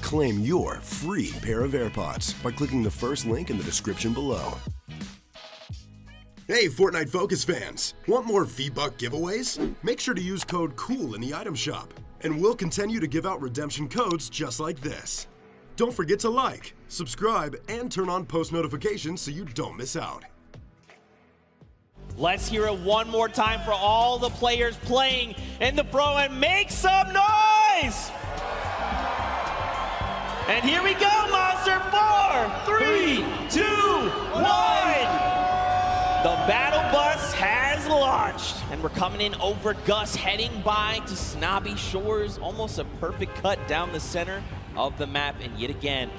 Claim your free pair of AirPods by clicking the first link in the description below. Hey Fortnite Focus fans! Want more V-Buck giveaways? Make sure to use code COOL in the item shop, and we'll continue to give out redemption codes just like this. Don't forget to like, subscribe, and turn on post notifications so you don't miss out. Let's hear it one more time for all the players playing in the Pro and make some noise! And here we go, Monster! 4, 3, 2, 1! The battle bus has launched, and we're coming in over Gus, heading by to Snobby Shores. Almost a perfect cut down the center of the map, and yet again,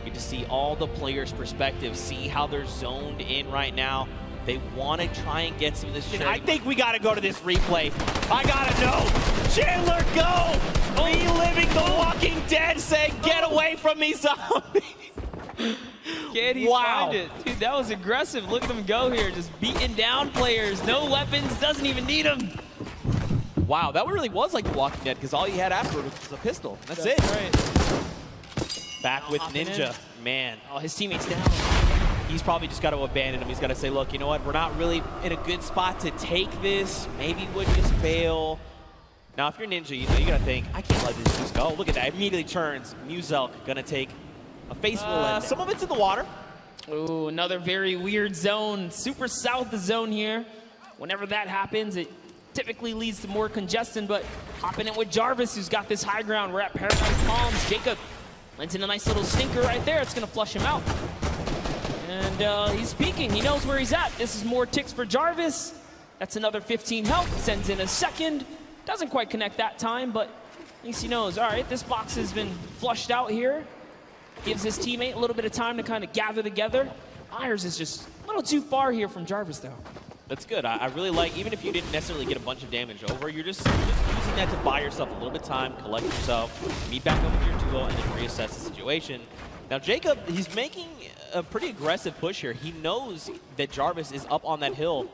you get to see all the players' perspectives, see how they're zoned in right now. They want to try and get some of this shit. I think we got to go to this replay. I got to know. Chandler, go! Reliving The Walking Dead, saying, get away from me, zombie. Can't he find it? Dude, that was aggressive. Look at him go here, just beating down players. No weapons, doesn't even need them. Wow, that really was like The Walking Dead, because all he had afterward was a pistol. That's it. Right. Back with Ninja. Man. Oh, his teammate's down. He's probably just got to abandon him. He's got to say, look, you know what? We're not really in a good spot to take this. Maybe we'll just bail. Now, if you're Ninja, you know, you got to think, I can't let this just go. Look at that. Immediately turns. Muzelk going to take a face some of it's in the water. Ooh, another very weird zone. Super south zone here. Whenever that happens, it typically leads to more congestion, but hopping in with Jarvis, who's got this high ground. We're at Paradise Palms. Jacob lands in a nice little stinker right there. It's going to flush him out. And he's peeking. He knows where he's at. This is more ticks for Jarvis. That's another 15 health. Sends in a second. Doesn't quite connect that time, but at least he knows. All right, this box has been flushed out here. Gives his teammate a little bit of time to kind of gather together. Myers is just a little too far here from Jarvis, though. That's good. I really like, even if you didn't necessarily get a bunch of damage over, you're just using that to buy yourself a little bit of time, collect yourself, meet back up with your duo, and then reassess the situation. Now, Jacob, he's making a pretty aggressive push here. He knows that Jarvis is up on that hill,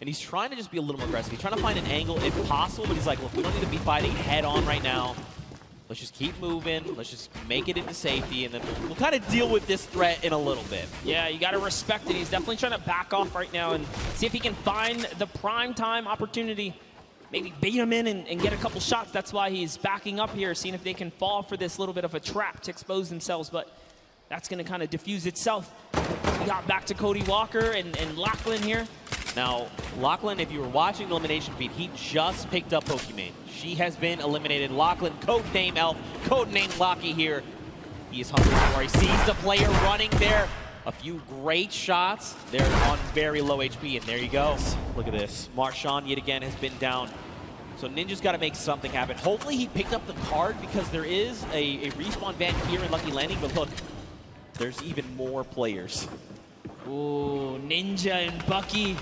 and he's trying to just be a little more aggressive. He's trying to find an angle if possible, but he's like, look, we don't need to be fighting head on right now. Let's just keep moving. Let's just make it into safety, and then we'll kind of deal with this threat in a little bit. Yeah, you got to respect it. He's definitely trying to back off right now and see if he can find the prime time opportunity. Maybe bait him in and get a couple shots. That's why he's backing up here, seeing if they can fall for this little bit of a trap to expose themselves, but that's going to kind of diffuse itself. We got back to Cody Walker and Lachlan here. Now, Lachlan, if you were watching the elimination feed, he just picked up Pokimane. She has been eliminated. Lachlan, codename Elf, codename Locky here. He is hungry for. He sees the player running there. A few great shots. They're on very low HP, and there you go. Look at this. Marshawn, yet again, has been down. So Ninja's got to make something happen. Hopefully he picked up the card, because there is a respawn van here in Lucky Landing, but look, there's even more players. Ooh, Ninja and Bucky.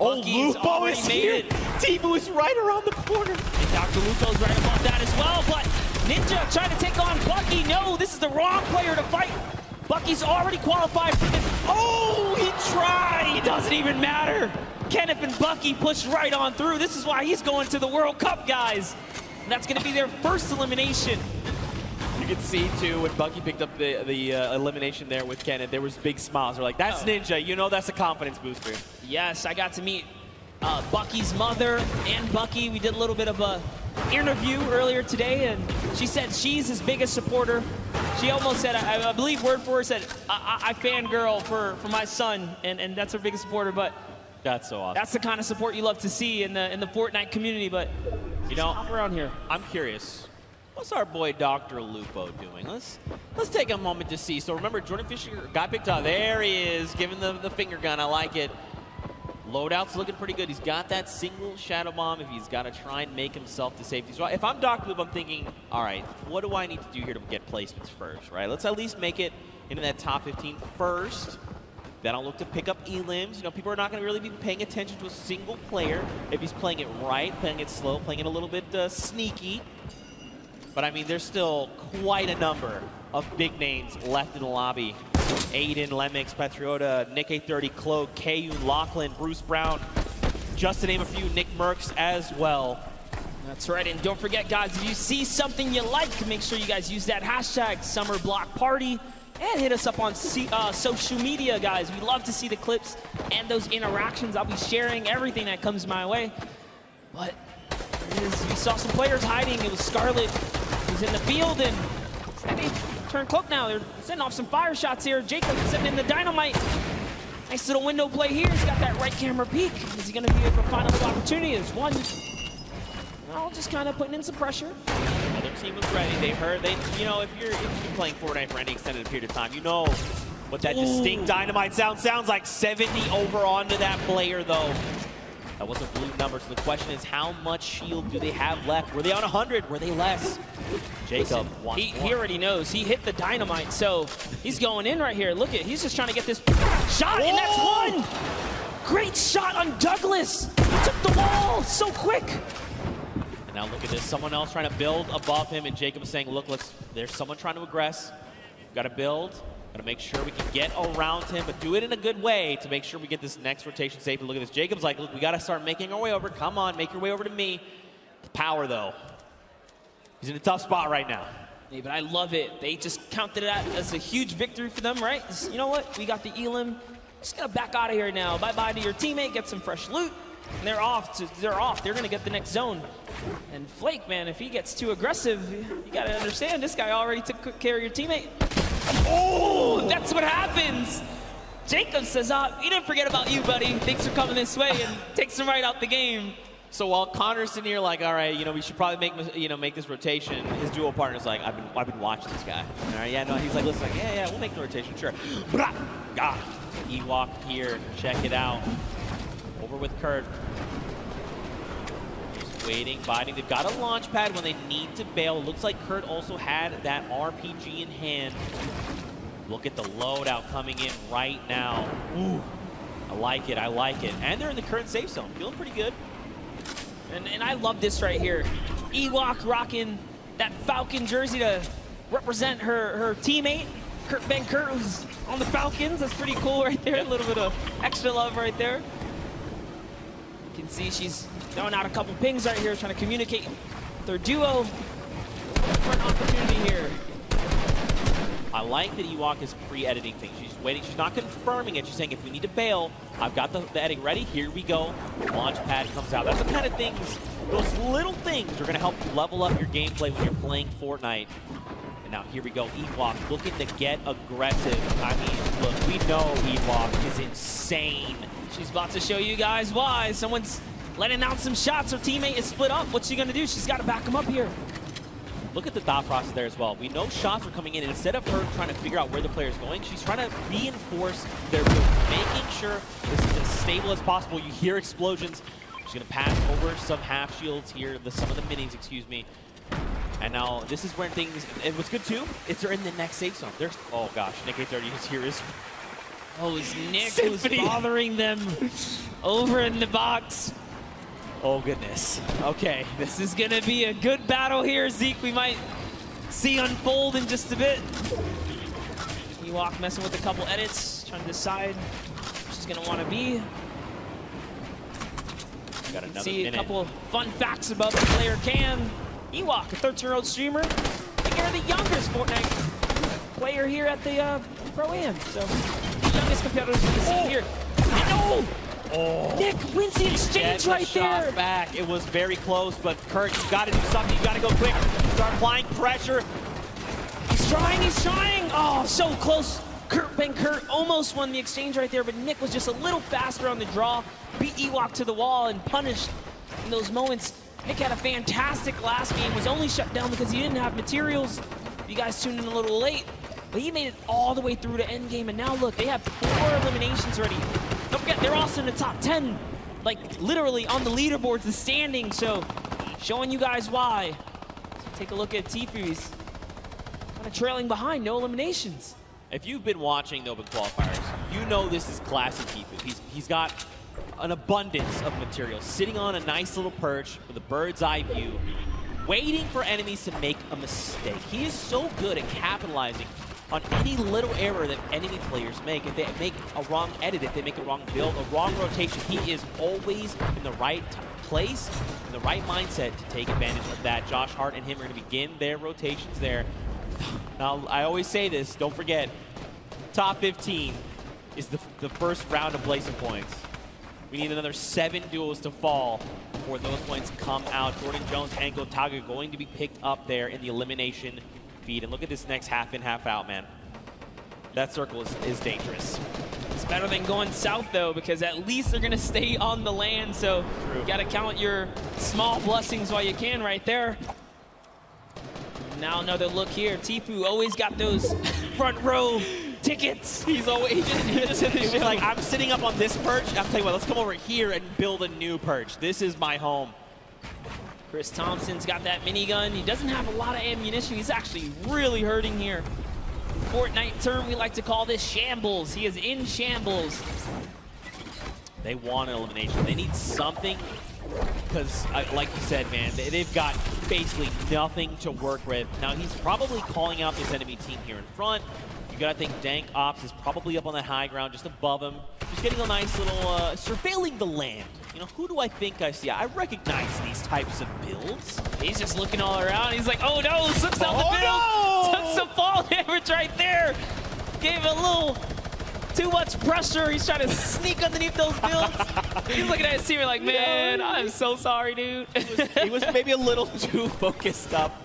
Oh, Bucky's Lupo is here. Tfue is right around the corner. And Dr. Lupo's right above that as well, but Ninja trying to take on Bucky. No, this is the wrong player to fight. Bucky's already qualified for this. Oh, he tried. It doesn't even matter. Kenneth and Bucky pushed right on through. This is why he's going to the World Cup, guys. And that's going to be their first elimination. You can see, too, when Bucky picked up the elimination there with Kenneth, there was big smiles. They're like, that's Ninja. You know that's a confidence booster. Yes, I got to meet Bucky's mother and Bucky. We did a little bit of a interview earlier today, and she said she's his biggest supporter. She almost said, I believe word for word, said, I fangirl for my son, and that's her biggest supporter. But that's so awesome. That's the kind of support you love to see in the Fortnite community. But you know, hop around here. I'm curious. What's our boy Dr. Lupo doing? Let's take a moment to see. So remember, Jordan Fisher got picked up. There he is, giving the finger gun. I like it. Loadout's looking pretty good. He's got that single Shadow Bomb if he's got to try and make himself to safety. So if I'm Dr. Lupo, I'm thinking, all right, what do I need to do here to get placements first, right? Let's at least make it into that top 15 first. Then I'll look to pick up elims. You know, people are not going to really be paying attention to a single player if he's playing it right, playing it slow, playing it a little bit sneaky. But I mean, there's still quite a number of big names left in the lobby. Aydan, Lemix, Patriota, Nick A30, Cloak, Kayun, Lachlan, Bruce Brown, just to name a few, Nick Merckx as well. That's right, and don't forget, guys, if you see something you like, make sure you guys use that hashtag SummerBlockParty and hit us up on social media, guys. We love to see the clips and those interactions. I'll be sharing everything that comes my way. But we saw some players hiding. It was Scarlet who's in the field, and they turn cloak now. They're sending off some fire shots here. Jacob sending in the dynamite. Nice little window play here. He's got that right camera peek. Is he going to be able to find another opportunity? There's one. Well, just kind of putting in some pressure. Other team was ready. They heard. You know, if you're playing Fortnite for any extended period of time, you know what that distinct dynamite sounds like. 70 over onto that player, though. That was a blue number. So the question is, how much shield do they have left? Were they on 100? Were they less? Jacob wants he already knows. He hit the dynamite, so he's going in right here. Look at, he's just trying to get this shot, and that's one. Great shot on Douglas. He took the wall so quick. And now look at this. Someone else trying to build above him, and Jacob is saying, look, there's someone trying to aggress. We've got to build. Got to make sure we can get around him, but do it in a good way to make sure we get this next rotation safe. And look at this. Jacob's like, look, we got to start making our way over. Come on, make your way over to me. Power, though. He's in a tough spot right now. Yeah, but I love it. They just counted it as a huge victory for them, right? You know what? We got the Elim. Just got to back out of here now. Bye-bye to your teammate. Get some fresh loot. And they're off. They're going to get the next zone. And Flake, man, if he gets too aggressive, you got to understand, this guy already took good care of your teammate. Oh, that's what happens. Jacob says, he didn't forget about you, buddy. Thanks for coming this way, and takes him right out the game. So while Connor's sitting here like, all right, you know, we should probably make this rotation, his duo partner's like, I've been watching this guy. All right, yeah, no, he's like, listen, like, yeah, we'll make the rotation, sure. God, Ewok here, check it out. Over with Kurt. Just waiting, biting. They've got a launch pad when they need to bail. Looks like Kurt also had that RPG in hand. Look at the loadout coming in right now. Ooh, I like it, I like it. And they're in the current safe zone, feeling pretty good. And I love this right here. Ewok rocking that Falcon jersey to represent her teammate, Kurt, who's on the Falcons. That's pretty cool right there. A little bit of extra love right there. You can see she's throwing out a couple pings right here, trying to communicate with their duo for an opportunity here. I like that Ewok is pre-editing things. She's waiting. She's not confirming it. She's saying, if we need to bail, I've got the editing ready. Here we go. Launch pad comes out. That's the kind of things, those little things are going to help you level up your gameplay when you're playing Fortnite. And now here we go. Ewok looking to get aggressive. I mean, look, we know Ewok is insane. She's about to show you guys why. Someone's letting out some shots. Her teammate is split up. What's she going to do? She's got to back him up here. Look at the thought process there as well. We know shots are coming in, and instead of her trying to figure out where the player is going, she's trying to reinforce their build, making sure this is as stable as possible. You hear explosions. She's going to pass over some half shields here, some of the minis, excuse me. And now this is where things, and what's good too, is they're in the next safe zone. There's, oh gosh, Nick 830 is here. Oh, it's Nick who's bothering them over in the box. Oh, goodness. Okay. This is going to be a good battle here, Zeke. We might see unfold in just a bit. Ewok messing with a couple edits, trying to decide where she's going to want to be. Got another see minute. A couple of fun facts about the player Cam. Ewok, a 13-year-old streamer. I think you're the youngest Fortnite player here at the Pro-Am. So, the youngest competitors we can see here. No! Oh. Nick wins the exchange right there. Back. It was very close, but Kurt, you got to do something. You got to go quick. Start applying pressure. He's trying. Oh, so close. Kurt almost won the exchange right there, but Nick was just a little faster on the draw. Beat Ewok to the wall and punished in those moments. Nick had a fantastic last game. Was only shut down because he didn't have materials. You guys tuned in a little late, but he made it all the way through to end game. And now look, they have 4 eliminations already. Don't forget, they're also in the top 10, like literally on the leaderboards, the standing. So showing you guys why. So take a look at Tfue's kind of trailing behind, no eliminations. If you've been watching the Open Qualifiers, you know this is classic Tfue. He's got an abundance of material, sitting on a nice little perch with a bird's eye view, waiting for enemies to make a mistake. He is so good at capitalizing on any little error that enemy players make. If they make a wrong edit, if they make a wrong build, a wrong rotation, he is always in the right place, in the right mindset to take advantage of that. Josh Hart and him are going to begin their rotations there. Now, I always say this, don't forget, top 15 is the first round of Blazing points. We need another 7 duels to fall before those points come out. Jordan Jones and Gotaga going to be picked up there in the elimination feed. And look at this next half in, half out, man. That circle is dangerous. It's better than going south, though, because at least they're going to stay on the land. So you got to count your small blessings while you can right there. Now another look here. Tfue always got those front row tickets. He's always just like, I'm sitting up on this perch. I'm telling you what, let's come over here and build a new perch. This is my home. Chris Thompson's got that minigun. He doesn't have a lot of ammunition. He's actually really hurting here. Fortnite term, we like to call this shambles. He is in shambles. They want an elimination. They need something because, like you said, man, they've got basically nothing to work with. Now, he's probably calling out this enemy team here in front. You gotta think Dank Ops is probably up on the high ground, just above him. Just getting a nice little, surveilling the land. You know, who do I think I see? I recognize these types of builds. He's just looking all around. He's like, oh no, slips out the build. Took some fall damage right there. Gave a little too much pressure. He's trying to sneak underneath those builds. He's looking at his team like, man, I'm so sorry, dude. He was maybe a little too focused up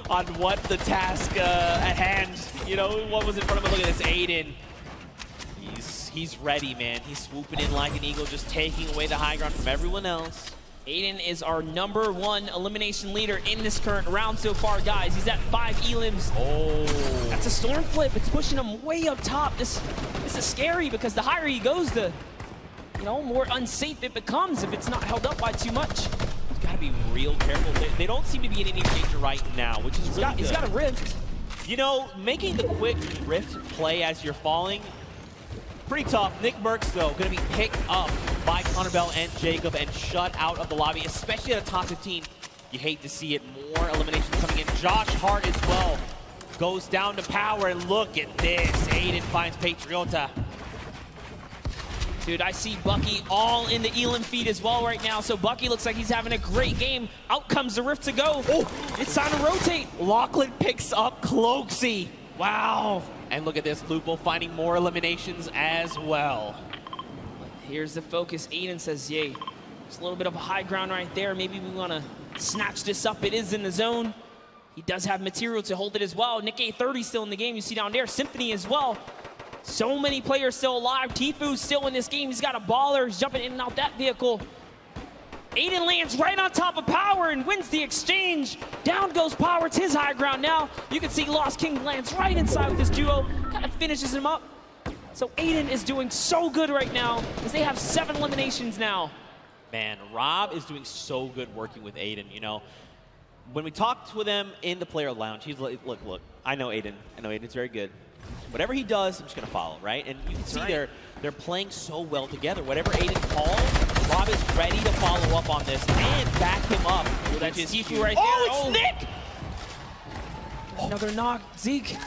on what the task at hand, you know, what was in front of him. Look at this, Aydan. He's ready, man. He's swooping in like an eagle, just taking away the high ground from everyone else. Aydan is our #1 elimination leader in this current round so far, guys. He's at 5 elims. Oh. That's a storm flip. It's pushing him way up top. This is scary because the higher he goes, the more unsafe it becomes if it's not held up by too much. He's got to be real careful. They don't seem to be in any danger right now, which is really good. He's got a rift. You know, making the quick rift play as you're falling, pretty tough. Nick Merckx, though, going to be picked up by Connor Bell and Jacob and shut out of the lobby, especially at a top 15. You hate to see it. More eliminations coming in. Josh Hart as well goes down to power, and look at this. Aydan finds Patriota. Dude, I see Bucky all in the Elam feed as well right now, so Bucky looks like he's having a great game. Out comes the rift to go. Oh, it's time to rotate. Lachlan picks up Cloaksy. Wow. And look at this, Lupo finding more eliminations as well. Here's the focus. Aydan says, yay. There's a little bit of a high ground right there. Maybe we want to snatch this up. It is in the zone. He does have material to hold it as well. Nick A30 still in the game. You see down there, Symphony as well. So many players still alive. Tfue's still in this game. He's got a baller. He's jumping in and out that vehicle. Aydan lands right on top of Power and wins the exchange. Down goes Power. It's his high ground now. You can see Lost King lands right inside with this duo. Kind of finishes him up. So Aydan is doing so good right now as they have 7 eliminations now. Man, Rob is doing so good working with Aydan. You know, when we talked with him in the player lounge, he's like, look, I know Aydan. I know Aiden's very good. Whatever he does, I'm just going to follow, right? And you can see they're playing so well together. Whatever Aydan calls, Rob is ready to follow up on this and back him up. Well, that's Tfue right there. It's Nick! Another knock. Zeke.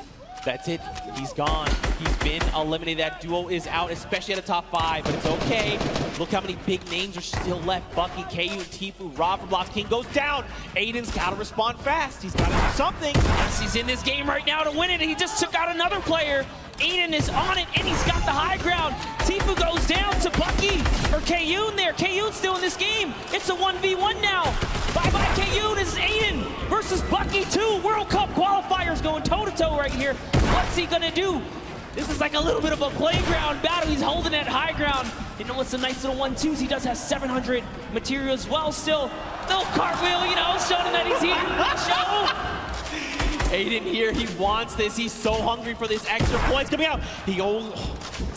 That's it. He's gone. He's been eliminated. That duo is out, especially at the top 5, but it's okay. Look how many big names are still left. Bucky, KU, and Tfue. Rob from Lost King goes down. Aydan's got to respond fast. He's got to do something. Yes, he's in this game right now to win it. He just took out another player. Aydan is on it, and he's got the high ground. Tfue goes down to Bucky, or KU there. KU's still in this game. It's a 1v1 now. Bye-bye, KU. This is Aydan versus Bucky 2. World Cup qualifiers going toe-to-toe right here. What's he gonna do? This is like a little bit of a playground battle. He's holding that high ground. You know what's a nice little 1-2s? He does have 700 material as well still. Little cartwheel, you know, showing that he's here. Show. Aydan here, he wants this. He's so hungry for this extra points coming out. He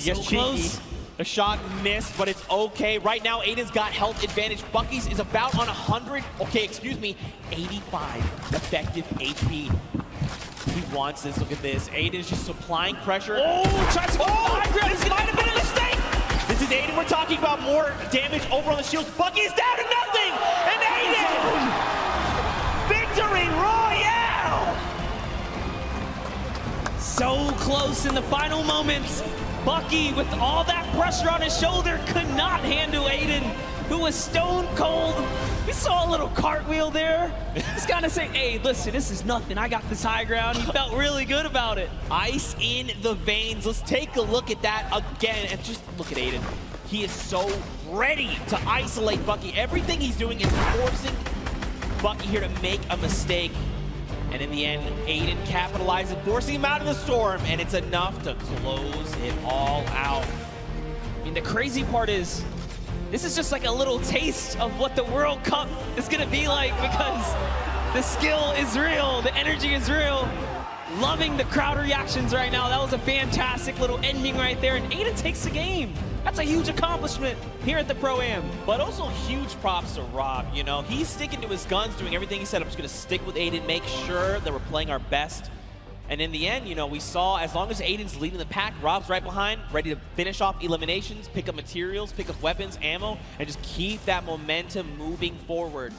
gets cheeky. The shot missed, but it's okay. Right now, Aydan's got health advantage. Bucky's is about on 100, 85 effective HP. He wants this. Look at this. Aydan's just supplying pressure. Oh, tries to go high ground. This might have been a mistake. This is Aydan. We're talking about more damage over on the shields. Bucky's down to nothing. And Aydan, victory royale. so close in the final moments. Bucky, with all that pressure on his shoulder, could not handle Aydan, who was stone cold. We saw a little cartwheel there. Just kind of saying, hey, listen, this is nothing. I got this high ground. He felt really good about it. Ice in the veins. Let's take a look at that again. And just look at Aydan. He is so ready to isolate Bucky. Everything he's doing is forcing Bucky here to make a mistake. And in the end, Aydan capitalizing, forcing him out of the storm, and it's enough to close it all out. I mean, the crazy part is, this is just like a little taste of what the World Cup is gonna be like, because the skill is real, the energy is real. Loving the crowd reactions right now. That was a fantastic little ending right there, and Aydan takes the game. That's a huge accomplishment here at the Pro-Am. But also huge props to Rob, you know. He's sticking to his guns, doing everything he said. I'm just going to stick with Aydan, make sure that we're playing our best. And in the end, you know, we saw as long as Aiden's leading the pack, Rob's right behind, ready to finish off eliminations, pick up materials, pick up weapons, ammo, and just keep that momentum moving forward.